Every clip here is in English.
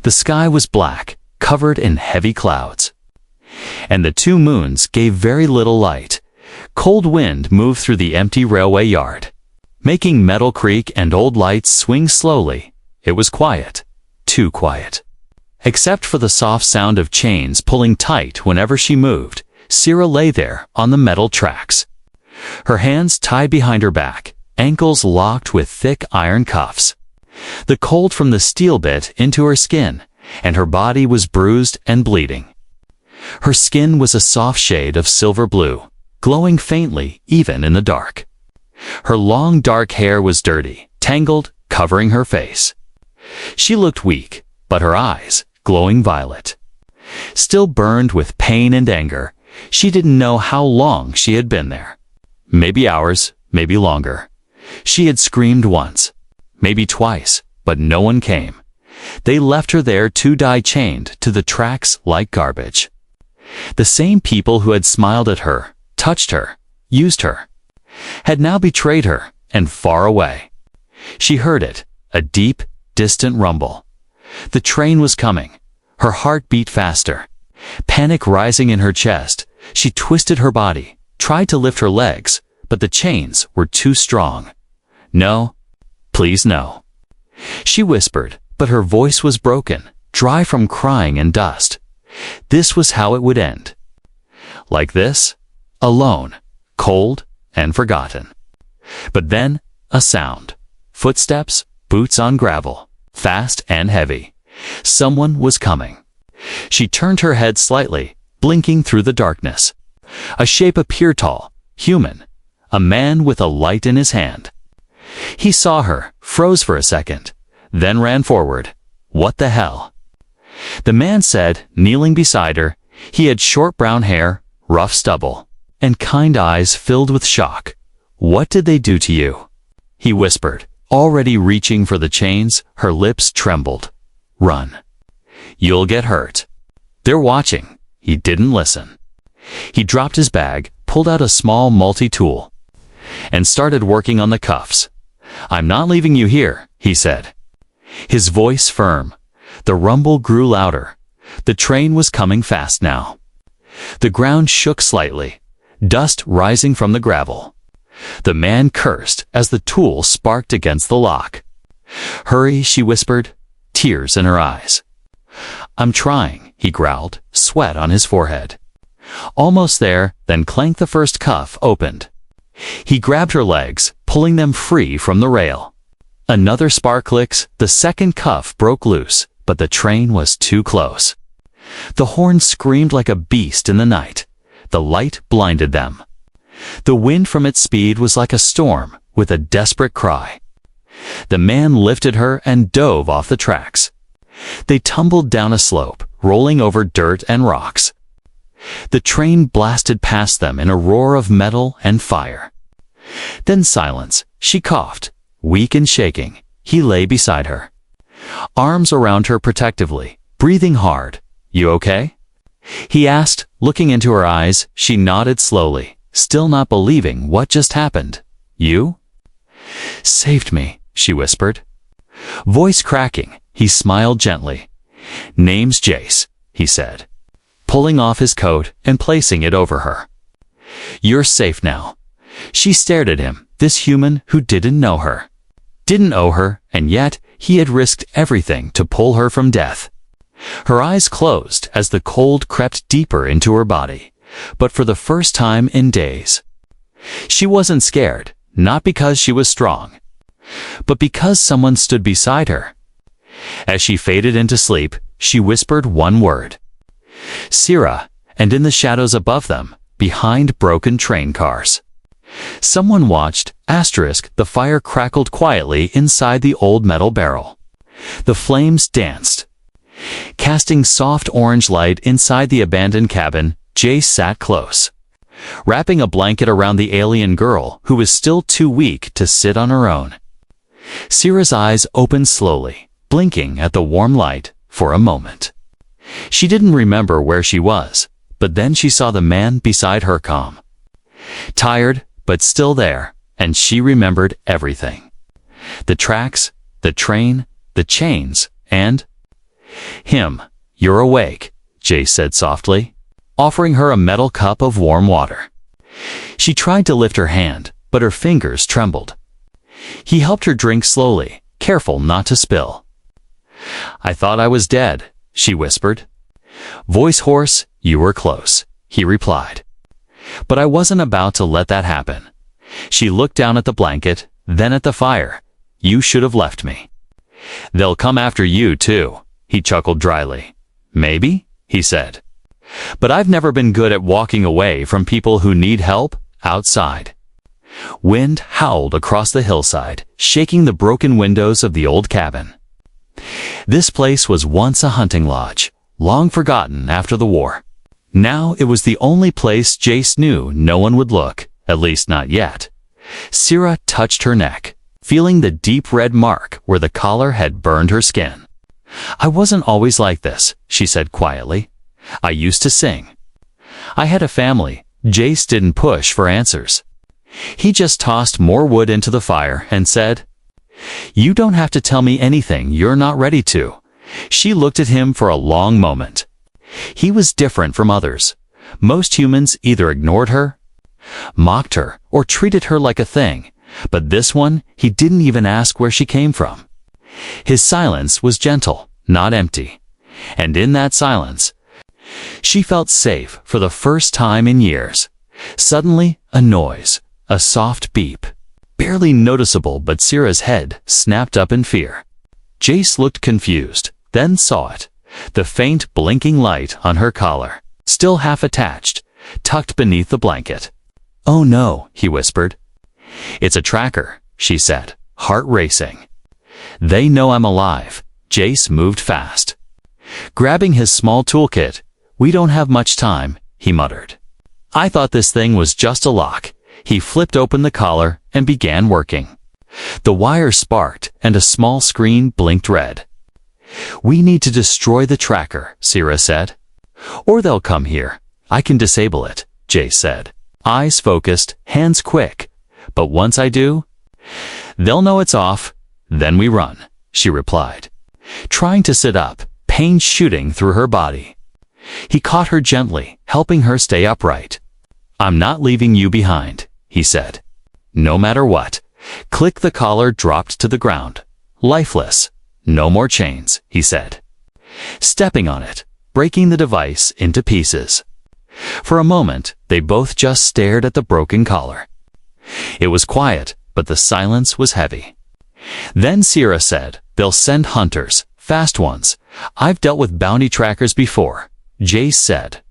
The sky was black, covered in heavy clouds. And the two moons gave very little light. Cold wind moved through the empty railway yard, making metal creak and old lights swing slowly. It was quiet, too quiet. Except for the soft sound of chains pulling tight whenever she moved, Sira lay there on the metal tracks. Her hands tied behind her back, ankles locked with thick iron cuffs. The cold from the steel bit into her skin, and her body was bruised and bleeding. Her skin was a soft shade of silver blue, glowing faintly even in the dark. Her long dark hair was dirty, tangled, covering her face. She looked weak, but her eyes, glowing violet, still burned with pain and anger. She didn't know how long she had been there. Maybe hours, maybe longer. She had screamed once, maybe twice, but no one came. They left her there to die chained to the tracks like garbage. The same people who had smiled at her, touched her, used her, had now betrayed her, and far away. She heard it, a deep, distant rumble. The train was coming. Her heart beat faster. Panic rising in her chest, she twisted her body, tried to lift her legs, but the chains were too strong. No, please no. She whispered, but her voice was broken, dry from crying and dust. This was how it would end. Like this, alone, cold, and forgotten. But then, a sound. Footsteps, boots on gravel, fast and heavy. Someone was coming. She turned her head slightly, blinking through the darkness. A shape appeared tall, human, a man with a light in his hand. He saw her, froze for a second, then ran forward. What the hell? The man said, kneeling beside her. He had short brown hair, rough stubble, and kind eyes filled with shock. What did they do to you? He whispered, already reaching for the chains. Her lips trembled. Run. You'll get hurt. They're watching. He didn't listen. He dropped his bag, pulled out a small multi-tool, and started working on the cuffs. I'm not leaving you here, he said. His voice firm. The rumble grew louder. The train was coming fast now. The ground shook slightly, dust rising from the gravel. The man cursed as the tool sparked against the lock. Hurry, she whispered, tears in her eyes. I'm trying, he growled, sweat on his forehead. Almost there, then clank. The first cuff opened. He grabbed her legs, pulling them free from the rail. Another spark clicks, the second cuff broke loose, but the train was too close. The horn screamed like a beast in the night. The light blinded them. The wind from its speed was like a storm, with a desperate cry. The man lifted her and dove off the tracks. They tumbled down a slope, rolling over dirt and rocks. The train blasted past them in a roar of metal and fire. Then silence. She coughed, weak and shaking. He lay beside her, arms around her protectively, breathing hard. You okay? He asked, looking into her eyes. She nodded slowly, still not believing what just happened. You? Saved me, she whispered. Voice cracking, he smiled gently. Name's Jace, he said, pulling off his coat and placing it over her. You're safe now. She stared at him, this human who didn't know her. Didn't owe her, and yet he had risked everything to pull her from death. Her eyes closed as the cold crept deeper into her body, but for the first time in days. She wasn't scared, not because she was strong, but because someone stood beside her. As she faded into sleep, she whispered one word. Sira, and in the shadows above them, behind broken train cars. Someone watched, the fire crackled quietly inside the old metal barrel. The flames danced, casting soft orange light inside the abandoned cabin. Jace sat close, wrapping a blanket around the alien girl who was still too weak to sit on her own. Sira's eyes opened slowly, blinking at the warm light for a moment. She didn't remember where she was, but then she saw the man beside her calm, tired, but still there, and she remembered everything. The tracks, the train, the chains, and You're awake, Jace said softly, offering her a metal cup of warm water. She tried to lift her hand, but her fingers trembled. He helped her drink slowly, careful not to spill. I thought I was dead, she whispered. Voice hoarse, you were close, he replied. But I wasn't about to let that happen. She looked down at the blanket, then at the fire. You should have left me. They'll come after you, too, he chuckled dryly. Maybe, he said. But I've never been good at walking away from people who need help outside. Wind howled across the hillside, shaking the broken windows of the old cabin. This place was once a hunting lodge, long forgotten after the war. Now it was the only place Jace knew no one would look, at least not yet. Sira touched her neck, feeling the deep red mark where the collar had burned her skin. I wasn't always like this, she said quietly. I used to sing. I had a family. Jace didn't push for answers. He just tossed more wood into the fire and said, You don't have to tell me anything you're not ready to. She looked at him for a long moment. He was different from others. Most humans either ignored her, mocked her, or treated her like a thing. But this one, he didn't even ask where she came from. His silence was gentle, not empty. And in that silence, she felt safe for the first time in years. Suddenly, a noise, a soft beep. Barely noticeable, but Sira's head snapped up in fear. Jace looked confused, then saw it. The faint, blinking light on her collar, still half attached, tucked beneath the blanket. Oh no, he whispered. It's a tracker, she said, heart racing. They know I'm alive. Jace moved fast. Grabbing his small toolkit, we don't have much time, he muttered. I thought this thing was just a lock. He flipped open the collar and began working. The wire sparked and a small screen blinked red. We need to destroy the tracker, Sira said. Or they'll come here. I can disable it, Jace said. Eyes focused, hands quick. But once I do, they'll know it's off. Then we run, she replied. Trying to sit up, pain shooting through her body. He caught her gently, helping her stay upright. I'm not leaving you behind, he said. No matter what. Click. The collar dropped to the ground. Lifeless. No more chains, he said. Stepping on it, breaking the device into pieces. For a moment, they both just stared at the broken collar. It was quiet, but the silence was heavy. Then Sira said, They'll send hunters, fast ones. I've dealt with bounty trackers before, Jace said.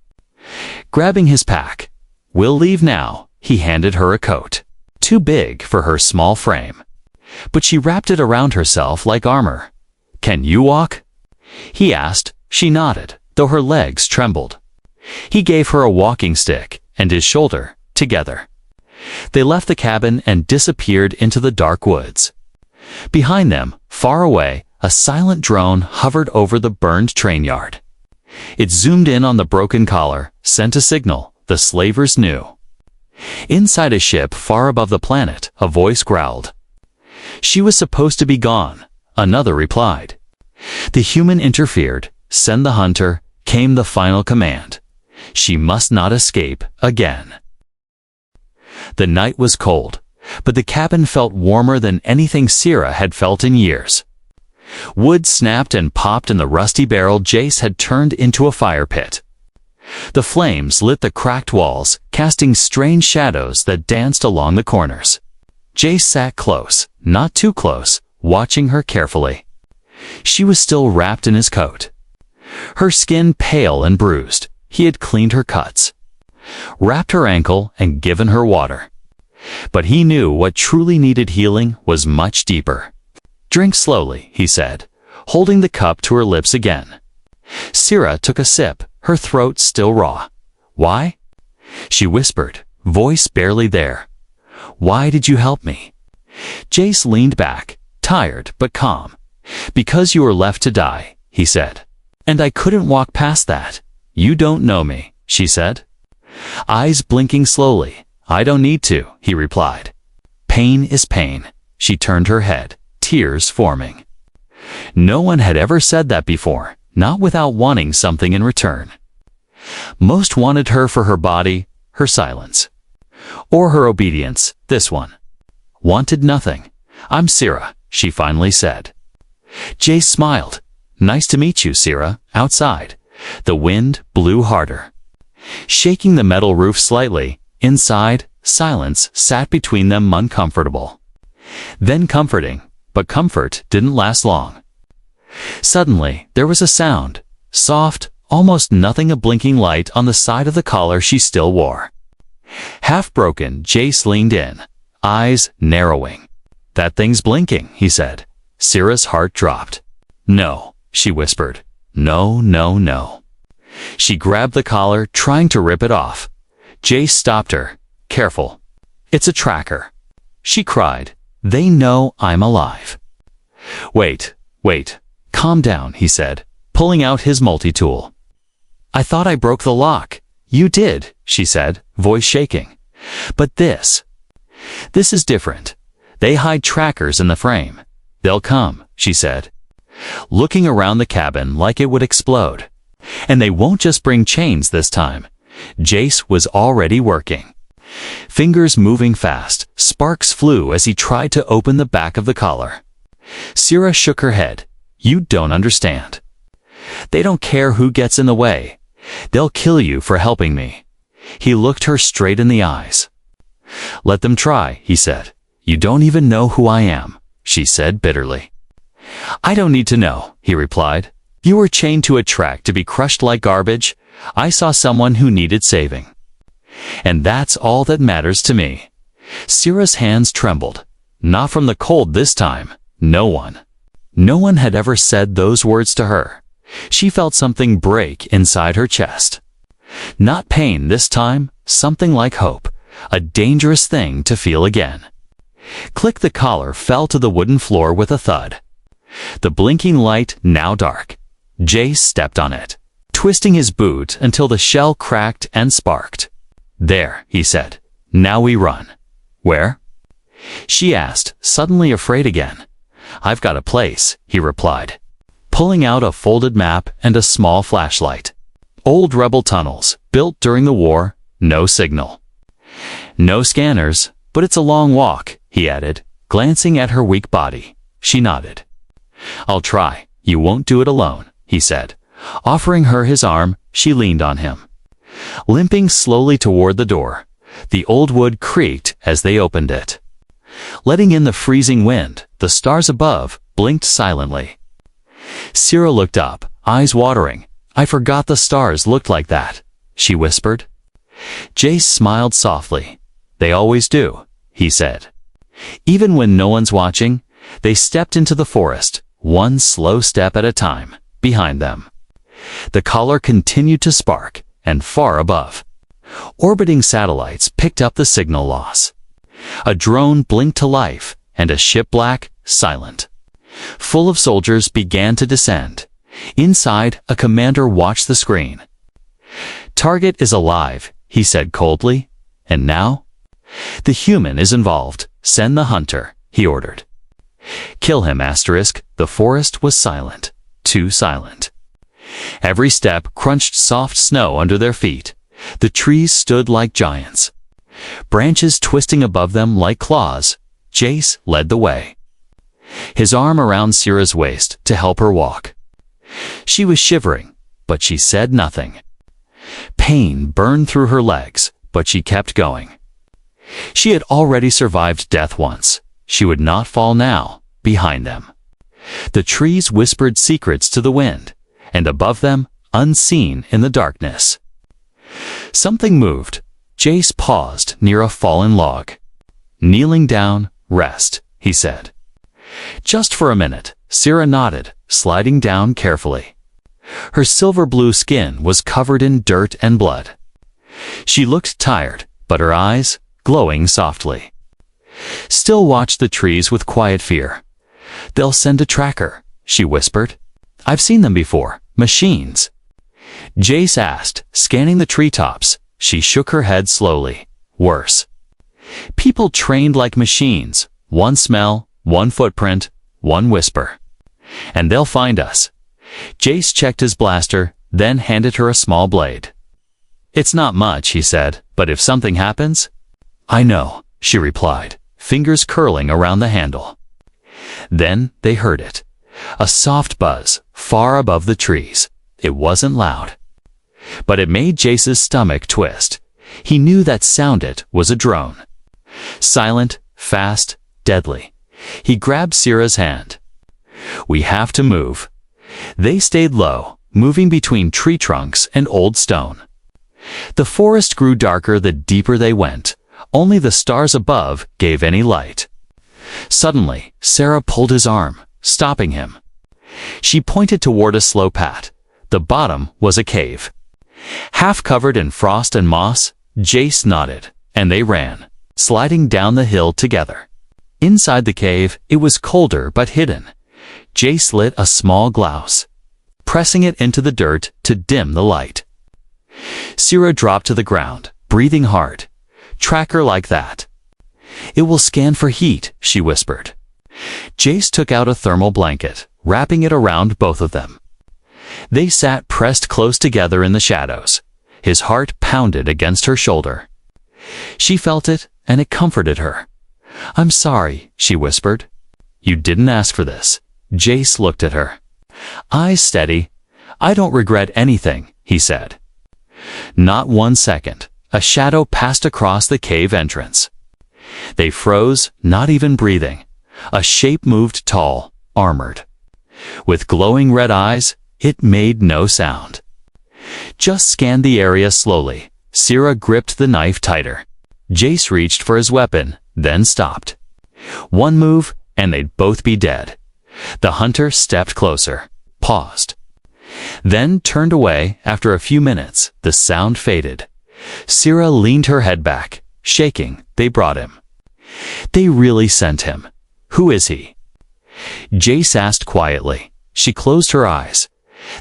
Grabbing his pack, We'll leave now. He handed her a coat. Too big for her small frame. But she wrapped it around herself like armor. Can you walk? He asked. She nodded, though her legs trembled. He gave her a walking stick and his shoulder, together. They left the cabin and disappeared into the dark woods. Behind them, far away, a silent drone hovered over the burned train yard. It zoomed in on the broken collar, sent a signal the slavers knew. Inside a ship far above the planet, a voice growled. She was supposed to be gone, another replied. The human interfered. Send the hunter, came the final command. She must not escape again. The night was cold, but the cabin felt warmer than anything Sira had felt in years. Wood snapped and popped in the rusty barrel Jace had turned into a fire pit. The flames lit the cracked walls, casting strange shadows that danced along the corners. Jace sat close, not too close, watching her carefully. She was still wrapped in his coat. Her skin pale and bruised. He had cleaned her cuts, wrapped her ankle, and given her water. But he knew what truly needed healing was much deeper. Drink slowly, he said, holding the cup to her lips again. Sira took a sip, her throat still raw. Why? She whispered, voice barely there. Why did you help me? Jace leaned back, tired but calm. Because you were left to die, he said. And I couldn't walk past that. You don't know me, she said. Eyes blinking slowly. I don't need to, he replied. Pain is pain. She turned her head, tears forming. No one had ever said that before, not without wanting something in return. Most wanted her for her body, her silence. Or her obedience, this one. Wanted nothing. I'm Sira, she finally said. Jace smiled. Nice to meet you, Sira, outside. The wind blew harder. Shaking the metal roof slightly, inside, silence sat between them uncomfortable. Then comforting, but comfort didn't last long. Suddenly, there was a sound, soft, almost nothing, a blinking light on the side of the collar she still wore. Half broken, Jace leaned in, eyes narrowing. That thing's blinking, he said. Sira's heart dropped. No, she whispered. No, no, no. She grabbed the collar, trying to rip it off. Jace stopped her. Careful. It's a tracker. She cried. They know I'm alive. Wait. Calm down, he said, pulling out his multi-tool. I thought I broke the lock. You did, she said, voice shaking. But this is different. They hide trackers in the frame. They'll come, she said, looking around the cabin like it would explode. And they won't just bring chains this time. Jace was already working. Fingers moving fast, sparks flew as he tried to open the back of the collar. Sira shook her head. You don't understand. They don't care who gets in the way. They'll kill you for helping me. He looked her straight in the eyes. Let them try, he said. You don't even know who I am, she said bitterly. I don't need to know, he replied. You were chained to a track to be crushed like garbage. I saw someone who needed saving. And that's all that matters to me. Sira's hands trembled. Not from the cold this time. No one had ever said those words to her. She felt something break inside her chest. Not pain this time, something like hope, a dangerous thing to feel again. Click, the collar fell to the wooden floor with a thud. The blinking light now dark. Jace stepped on it, twisting his boot until the shell cracked and sparked. There, he said. Now we run. Where? She asked, suddenly afraid again. I've got a place, he replied, pulling out a folded map and a small flashlight. Old rebel tunnels, built during the war, no signal. No scanners, but it's a long walk, he added, glancing at her weak body. She nodded. I'll try. You won't do it alone, he said. Offering her his arm, she leaned on him. Limping slowly toward the door, the old wood creaked as they opened it. Letting in the freezing wind, the stars above blinked silently. Sira looked up, eyes watering. I forgot the stars looked like that, she whispered. Jace smiled softly. They always do, he said. Even when no one's watching, they stepped into the forest, one slow step at a time, behind them. The collar continued to spark, and far above, orbiting satellites picked up the signal loss. A drone blinked to life, and a ship black, silent, full of soldiers began to descend. Inside, a commander watched the screen. Target is alive, he said coldly. And now? The human is involved. Send the hunter, he ordered. Kill him, asterisk. The forest was silent. Too silent. Every step crunched soft snow under their feet. The trees stood like giants, branches twisting above them like claws. Jace led the way, his arm around Sira's waist to help her walk. She was shivering, but she said nothing. Pain burned through her legs, but she kept going. She had already survived death once. She would not fall now, behind them. The trees whispered secrets to the wind, and above them, unseen in the darkness. Something moved. Jace paused near a fallen log. Kneeling down, rest, he said. Just for a minute, Sira nodded, sliding down carefully. Her silver-blue skin was covered in dirt and blood. She looked tired, but her eyes, glowing softly, still watched the trees with quiet fear. They'll send a tracker, she whispered. I've seen them before. Machines. Jace asked, scanning the treetops. She shook her head slowly. Worse. People trained like machines. One smell, one footprint, one whisper. And they'll find us. Jace checked his blaster, then handed her a small blade. "It's not much," he said, "but if something happens—" "I know," she replied, fingers curling around the handle. Then they heard it. A soft buzz, far above the trees. It wasn't loud, but it made Jace's stomach twist. He knew that sound it was a drone. Silent, fast, deadly. He grabbed Sierra's hand. "We have to move." They stayed low, moving between tree trunks and old stone. The forest grew darker the deeper they went. Only the stars above gave any light. Suddenly, Sarah pulled his arm, stopping him. She pointed toward a slow path. The bottom was a cave. Half covered in frost and moss, Jace nodded, and they ran, sliding down the hill together. Inside the cave, it was colder but hidden. Jace lit a small glouse, pressing it into the dirt to dim the light. Sierra dropped to the ground, breathing hard. "Tracker like that. It will scan for heat," she whispered. Jace took out a thermal blanket, wrapping it around both of them. They sat pressed close together in the shadows. His heart pounded against her shoulder. She felt it, and it comforted her. "I'm sorry," she whispered. "You didn't ask for this." Jace looked at her, eyes steady. "I don't regret anything," he said. Not 1 second, a shadow passed across the cave entrance. They froze, not even breathing. A shape moved tall, armored. With glowing red eyes, it made no sound. Just scanned the area slowly. Sierra gripped the knife tighter. Jace reached for his weapon, then stopped. One move, and they'd both be dead. The hunter stepped closer, paused, then turned away. After a few minutes, the sound faded. Sierra leaned her head back, shaking. "They brought him. They really sent him. Who is he?" Jace asked quietly. She closed her eyes.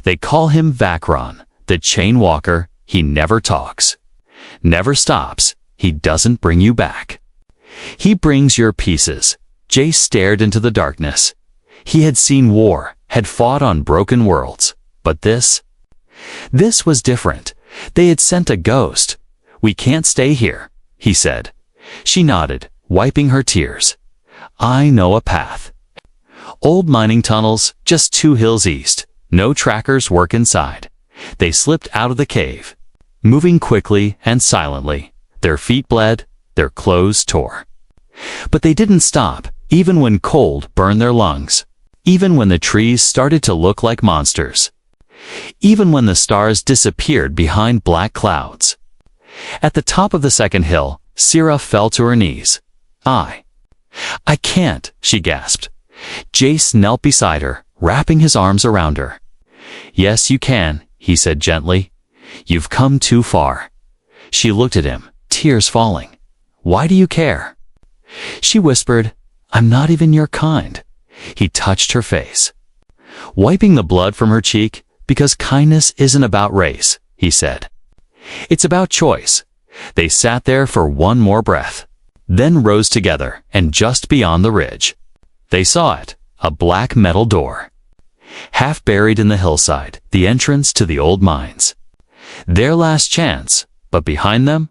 "They call him Vakron, the chain walker. He never talks, never stops. He doesn't bring you back. He brings your pieces." Jace stared into the darkness. He had seen war, had fought on broken worlds. But this was different. They had sent a ghost. "We can't stay here," he said. She nodded, wiping her tears. "I know a path. Old mining tunnels, just 2 hills east. No trackers work inside." They slipped out of the cave, moving quickly and silently. Their feet bled, their clothes tore. But they didn't stop, even when cold burned their lungs. Even when the trees started to look like monsters. Even when the stars disappeared behind black clouds. At the top of the second hill, Sierra fell to her knees. I can't," she gasped. Jace knelt beside her, wrapping his arms around her. "Yes, you can," he said gently. "You've come too far." She looked at him, tears falling. "Why do you care?" She whispered, "I'm not even your kind." He touched her face, wiping the blood from her cheek. "Because kindness isn't about race," he said. "It's about choice." They sat there for one more breath, then rose together, and just beyond the ridge, they saw it, a black metal door. Half buried in the hillside, the entrance to the old mines. Their last chance, but behind them,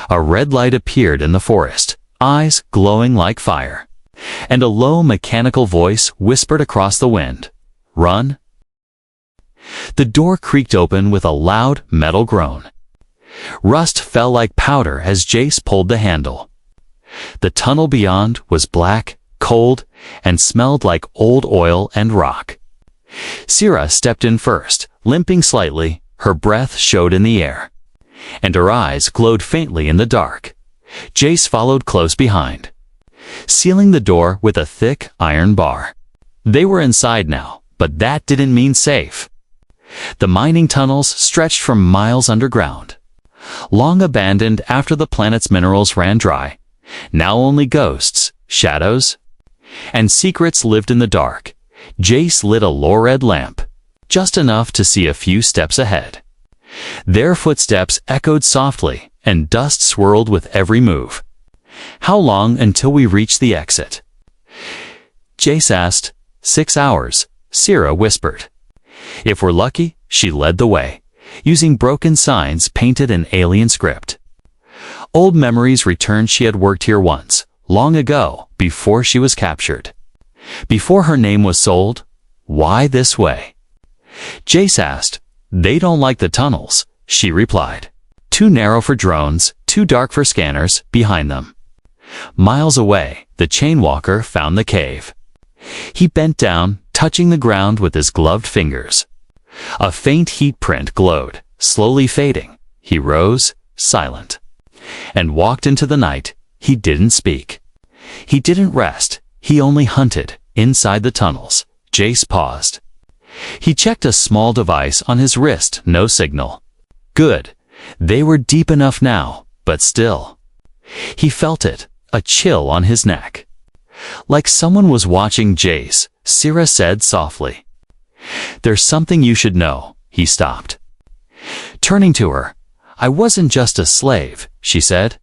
a red light appeared in the forest, eyes glowing like fire. And a low mechanical voice whispered across the wind, "Run." The door creaked open with a loud metal groan. Rust fell like powder as Jace pulled the handle. The tunnel beyond was black, cold, and smelled like old oil and rock. Sierra stepped in first, limping slightly. Her breath showed in the air, and her eyes glowed faintly in the dark. Jace followed close behind, sealing the door with a thick iron bar. They were inside now, but that didn't mean safe. The mining tunnels stretched for miles underground, long abandoned after the planet's minerals ran dry. Now only ghosts, shadows, and secrets lived in the dark. Jace lit a low-red lamp, just enough to see a few steps ahead. Their footsteps echoed softly, and dust swirled with every move. "How long until we reach the exit?" Jace asked. 6 hours, Sierra whispered. If we're lucky, she led the way, using broken signs painted in alien script. Old memories returned. She had worked here once, long ago, before she was captured. Before her name was sold. Why this way? Jace asked. They don't like the tunnels, she replied. Too narrow for drones, too dark for scanners behind them. Miles away, the chainwalker found the cave. He bent down, touching the ground with his gloved fingers. A faint heat print glowed, slowly fading. He rose, silent, and walked into the night. He didn't speak. He didn't rest. He only hunted, inside the tunnels. Jace paused. He checked a small device on his wrist. No signal. Good. They were deep enough now, but still. He felt it, a chill on his neck. Like someone was watching. Jace, Sira said softly. There's something you should know. He stopped. Turning to her. I wasn't just a slave, she said.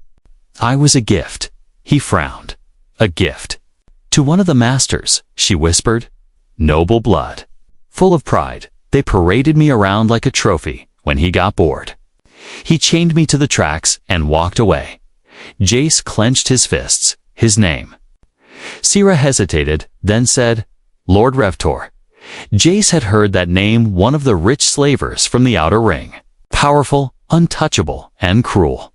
I was a gift. He frowned. A gift. To one of the masters, she whispered. Noble blood. Full of pride, they paraded me around like a trophy. When he got bored, he chained me to the tracks and walked away. Jace clenched his fists. His name. Sira hesitated, then said, Lord Revtor. Jace had heard that name, one of the rich slavers from the Outer Ring. Powerful, untouchable, and cruel.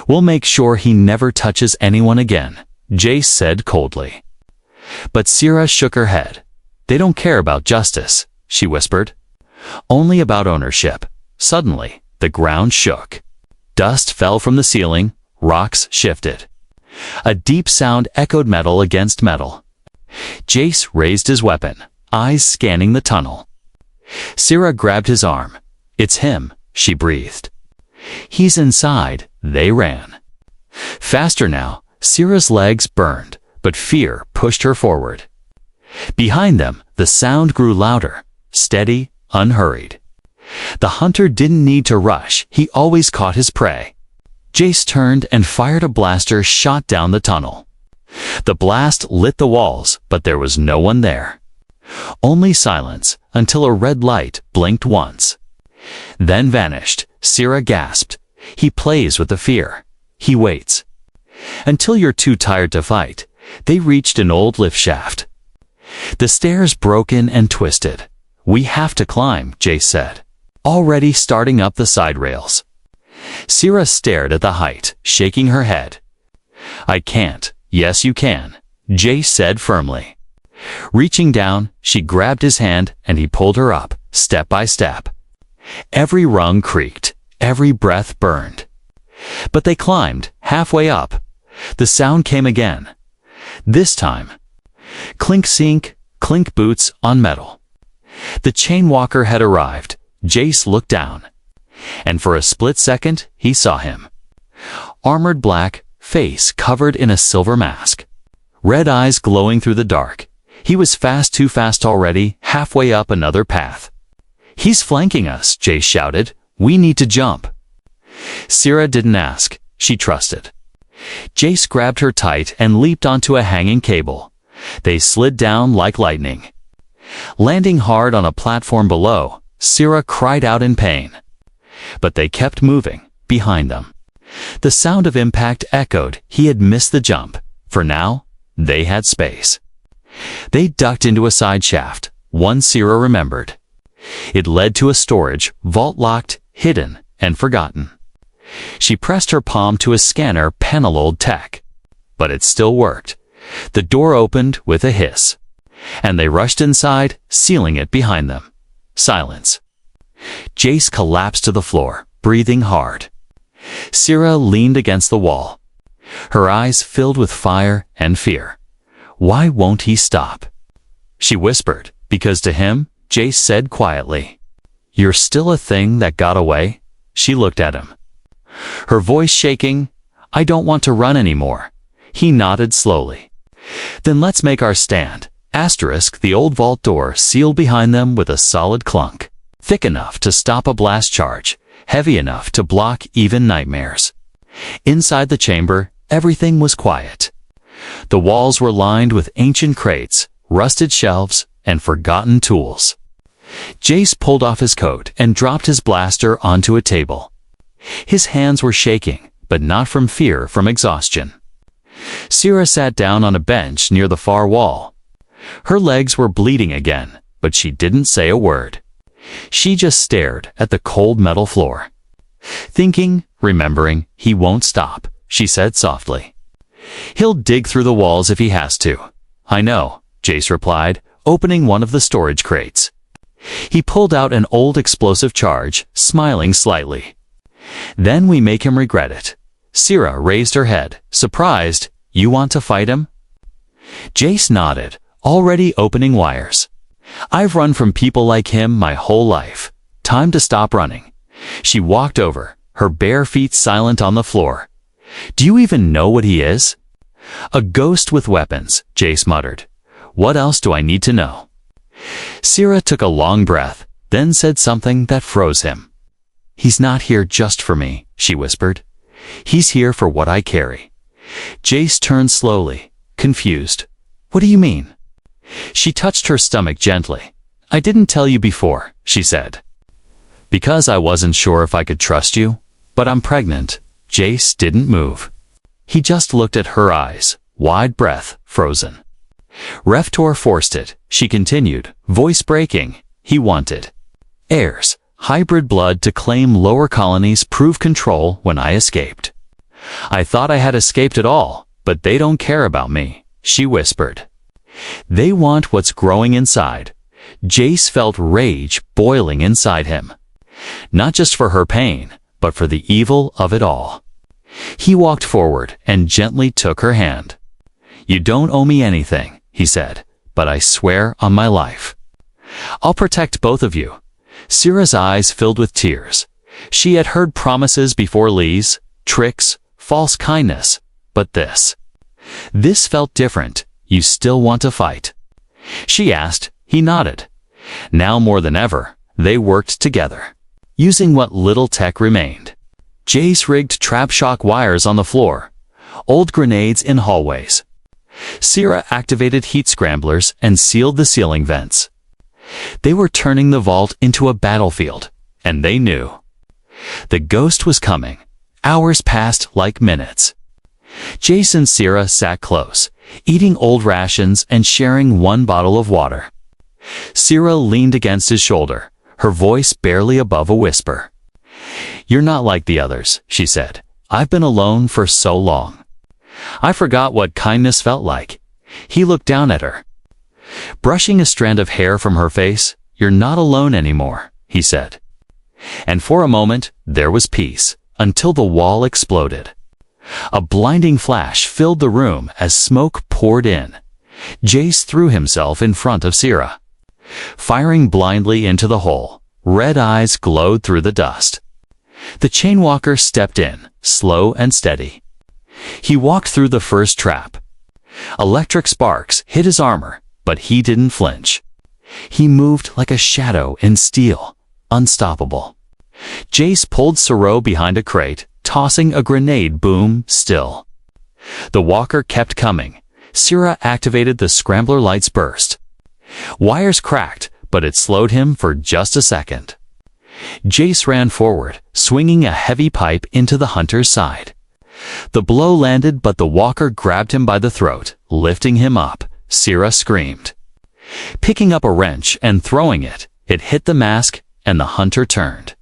We'll make sure he never touches anyone again, Jace said coldly. But Sira shook her head. They don't care about justice, she whispered. Only about ownership. Suddenly, the ground shook. Dust fell from the ceiling, rocks shifted. A deep sound echoed metal against metal. Jace raised his weapon, eyes scanning the tunnel. Sira grabbed his arm. It's him, she breathed. He's inside. They ran. Faster now. Sira's legs burned, but fear pushed her forward. Behind them, the sound grew louder, steady, unhurried. The hunter didn't need to rush. He always caught his prey. Jace turned and fired a blaster shot down the tunnel. The blast lit the walls, but there was no one there. Only silence, until a red light blinked once. Then vanished. Sira gasped. He plays with the fear. He waits. Until you're too tired to fight. They reached an old lift shaft. The stairs broken and twisted. We have to climb, Jace said, already starting up the side rails. Sira stared at the height, shaking her head. I can't. Yes, you can, Jace said firmly. Reaching down, she grabbed his hand and he pulled her up, step by step. Every rung creaked, every breath burned. But they climbed, halfway up. The sound came again. This time, clink sink, clink boots on metal. The chainwalker had arrived. Jace looked down. And for a split second, he saw him. Armored black, face covered in a silver mask. Red eyes glowing through the dark. He was fast, too fast already, halfway up another path. He's flanking us, Jace shouted. We need to jump. Sira didn't ask. She trusted. Jace grabbed her tight and leaped onto a hanging cable. They slid down like lightning. Landing hard on a platform below, Sira cried out in pain. But they kept moving, behind them. The sound of impact echoed. He had missed the jump. For now, they had space. They ducked into a side shaft, one Sira remembered. It led to a storage, vault locked, hidden, and forgotten. She pressed her palm to a scanner panel, old tech. But it still worked. The door opened with a hiss. And they rushed inside, sealing it behind them. Silence. Jace collapsed to the floor, breathing hard. Sira leaned against the wall. Her eyes filled with fire and fear. Why won't he stop? She whispered, because to him, Jace said quietly, You're still a thing that got away? She looked at him. Her voice shaking, I don't want to run anymore. He nodded slowly. Then let's make our stand. Asterisk, the old vault door sealed behind them with a solid clunk. Thick enough to stop a blast charge, heavy enough to block even nightmares. Inside the chamber, everything was quiet. The walls were lined with ancient crates, rusted shelves, and forgotten tools. Jace pulled off his coat and dropped his blaster onto a table. His hands were shaking, but not from fear, from exhaustion. Sierra sat down on a bench near the far wall. Her legs were bleeding again, but she didn't say a word. She just stared at the cold metal floor. Thinking, remembering, he won't stop, she said softly. He'll dig through the walls if he has to. I know, Jace replied, opening one of the storage crates. He pulled out an old explosive charge, smiling slightly. Then we make him regret it. Sierra raised her head, surprised. You want to fight him? Jace nodded, already opening wires. I've run from people like him my whole life. Time to stop running. She walked over, her bare feet silent on the floor. Do you even know what he is? A ghost with weapons, Jace muttered. What else do I need to know? Sierra took a long breath, then said something that froze him. He's not here just for me, she whispered. He's here for what I carry. Jace turned slowly, confused. What do you mean? She touched her stomach gently. I didn't tell you before, she said. Because I wasn't sure if I could trust you, but I'm pregnant. Jace didn't move. He just looked at her eyes, wide breath, frozen. Reftor forced it, she continued, voice breaking. He wanted heirs, hybrid blood to claim lower colonies, prove control when I escaped. I thought I had escaped it all, but they don't care about me, she whispered. They want what's growing inside. Jace felt rage boiling inside him. Not just for her pain, but for the evil of it all. He walked forward and gently took her hand. You don't owe me anything, he said, but I swear on my life. I'll protect both of you. Sierra's eyes filled with tears. She had heard promises before, Lee's, tricks, false kindness, but this felt different. You still want to fight? She asked. He nodded. Now more than ever, they worked together, using what little tech remained. Jace rigged trap shock wires on the floor, old grenades in hallways. Sierra activated heat scramblers and sealed the ceiling vents. They were turning the vault into a battlefield, and they knew. The ghost was coming. Hours passed like minutes. Jace and Sierra sat close, eating old rations and sharing one bottle of water. Sierra leaned against his shoulder, her voice barely above a whisper. You're not like the others, she said. I've been alone for so long. I forgot what kindness felt like. He looked down at her. Brushing a strand of hair from her face, you're not alone anymore, he said. And for a moment, there was peace, until the wall exploded. A blinding flash filled the room as smoke poured in. Jace threw himself in front of Sierra. Firing blindly into the hole, red eyes glowed through the dust. The chainwalker stepped in, slow and steady. He walked through the first trap. Electric sparks hit his armor, but he didn't flinch. He moved like a shadow in steel, unstoppable. Jace pulled Siro behind a crate, tossing a grenade. Boom, still. The walker kept coming. Sierra activated the scrambler lights burst. Wires cracked, but it slowed him for just a second. Jace ran forward, swinging a heavy pipe into the hunter's side. The blow landed, but the walker grabbed him by the throat, lifting him up. Sierra screamed. Picking up a wrench and throwing it, it hit the mask, and the hunter turned.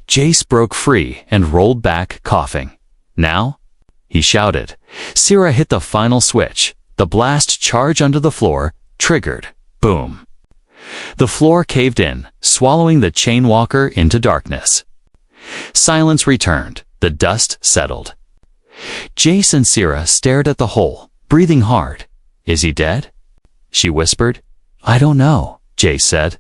Jace broke free and rolled back, coughing. Now? He shouted. Sierra hit the final switch. The blast charge under the floor, triggered. Boom. The floor caved in, swallowing the chainwalker into darkness. Silence returned. The dust settled. Jace and Sierra stared at the hole, breathing hard. Is he dead? She whispered. I don't know, Jace said.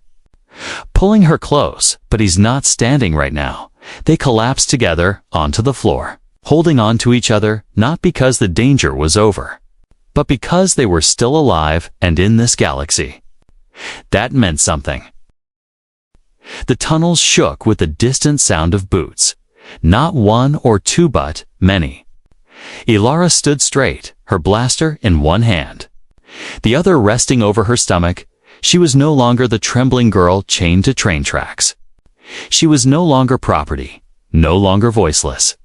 Pulling her close, but he's not standing right now. They collapsed together onto the floor, holding on to each other, not because the danger was over, but because they were still alive and in this galaxy. That meant something. The tunnels shook with the distant sound of boots. Not one or two, but many. Ilara stood straight, her blaster in one hand, the other resting over her stomach. She was no longer the trembling girl chained to train tracks. She was no longer property, no longer voiceless,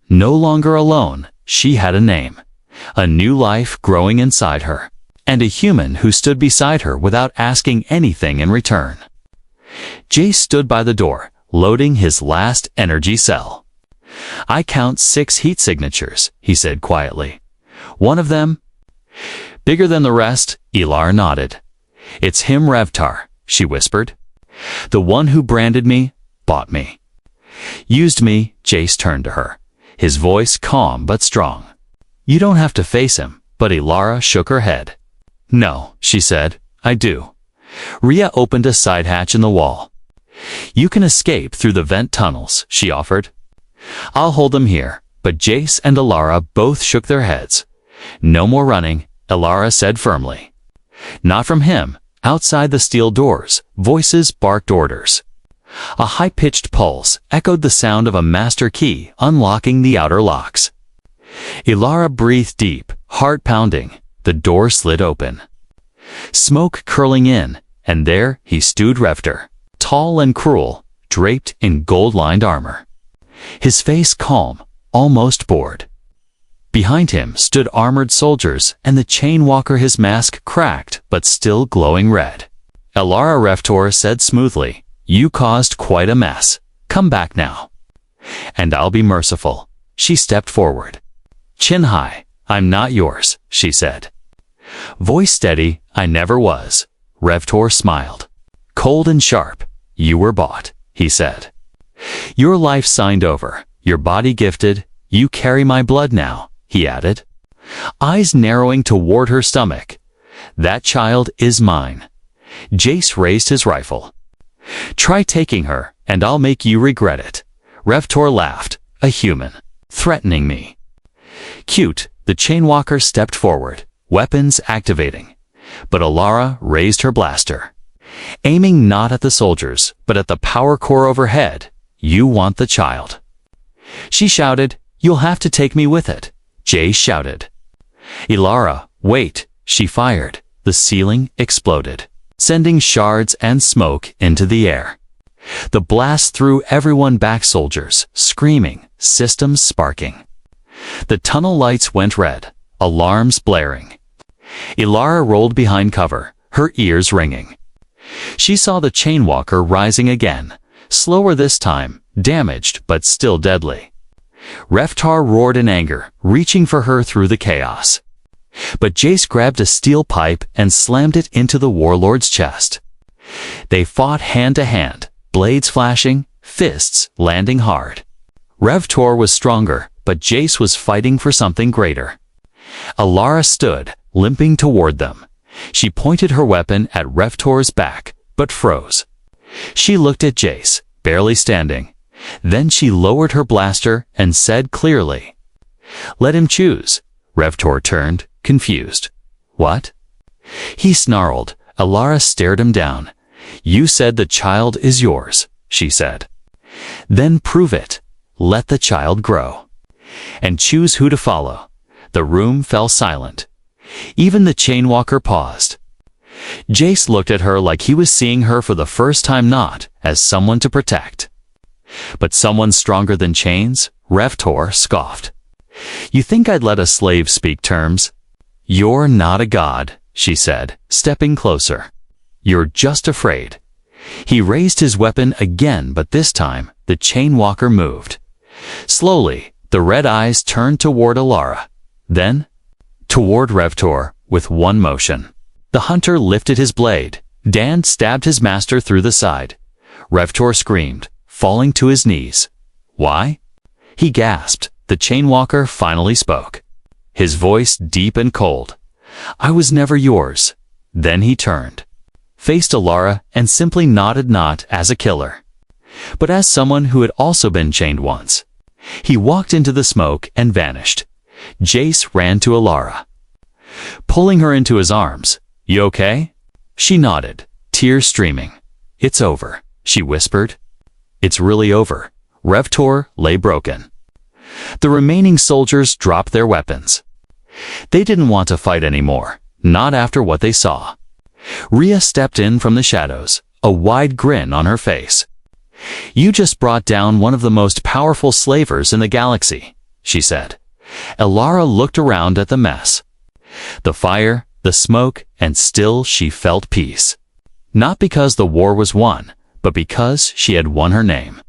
no longer alone. She had a name, a new life growing inside her, and a human who stood beside her without asking anything in return. Jace stood by the door, loading his last energy cell. "I count 6 heat signatures," he said quietly. "One of them?" "Bigger than the rest," Ilar nodded. "It's him, Revtar," she whispered. "The one who branded me, bought me. Used me." Jace turned to her, his voice calm but strong. "You don't have to face him," but Ilara shook her head. "No," she said, "I do." Rhea opened a side hatch in the wall. "You can escape through the vent tunnels," she offered. "I'll hold them here," but Jace and Ilara both shook their heads. "No more running," Ilara said firmly. Not from him. Outside the steel doors, voices barked orders. A high-pitched pulse echoed the sound of a master key unlocking the outer locks. Ilara breathed deep, heart pounding. The door slid open. Smoke curling in, and there he stood, Revtar, tall and cruel, draped in gold-lined armor. His face calm, almost bored. Behind him stood armored soldiers and the chainwalker, his mask cracked but still glowing red. Ilara, Revtar said smoothly, "You caused quite a mess. Come back now. And I'll be merciful." She stepped forward. "Chin high, I'm not yours," she said. Voice steady, "I never was." Revtar smiled. Cold and sharp, "You were bought," he said. "Your life signed over, your body gifted. You carry my blood now," he added, eyes narrowing toward her stomach. "That child is mine." Jace raised his rifle. "Try taking her, and I'll make you regret it." Revtar laughed. "A human, threatening me." "Cute." The chainwalker stepped forward, weapons activating. But Ilara raised her blaster, aiming not at the soldiers, but at the power core overhead. "You want the child." She shouted, "You'll have to take me with it." Jace shouted. "Ilara, wait." She fired. The ceiling exploded, sending shards and smoke into the air. The blast threw everyone back, soldiers screaming, systems sparking. The tunnel lights went red, alarms blaring. Ilara rolled behind cover, her ears ringing. She saw the chainwalker rising again, slower this time, damaged but still deadly. Revtar roared in anger, reaching for her through the chaos. But Jace grabbed a steel pipe and slammed it into the warlord's chest. They fought hand to hand, blades flashing, fists landing hard. Revtar was stronger, but Jace was fighting for something greater. Ilara stood, limping toward them. She pointed her weapon at Revtar's back, but froze. She looked at Jace, barely standing. Then she lowered her blaster and said clearly, "Let him choose." Revtar turned, confused. "What?" He snarled. Ilara stared him down. "You said the child is yours," she said. "Then prove it. Let the child grow. And choose who to follow." The room fell silent. Even the chainwalker paused. Jace looked at her like he was seeing her for the first time, not as someone to protect, but someone stronger than chains. Revtar scoffed. "You think I'd let a slave speak terms?" "You're not a god," she said, stepping closer. "You're just afraid." He raised his weapon again, but this time the chainwalker moved. Slowly, the red eyes turned toward Ilara, then toward Revtar with one motion. The hunter lifted his blade. Dan stabbed his master through the side. Revtar screamed, falling to his knees. "Why?" He gasped. The chainwalker finally spoke, his voice deep and cold. "I was never yours." Then he turned, faced Ilara, and simply nodded, not as a killer, but as someone who had also been chained once. He walked into the smoke and vanished. Jace ran to Ilara, pulling her into his arms. "You okay?" She nodded, tears streaming. "It's over," she whispered. "It's really over." Revtar lay broken. The remaining soldiers dropped their weapons. They didn't want to fight anymore, not after what they saw. Rhea stepped in from the shadows, a wide grin on her face. "You just brought down one of the most powerful slavers in the galaxy," she said. Elara looked around at the mess. The fire, the smoke, and still she felt peace. Not because the war was won, but because she had won her name.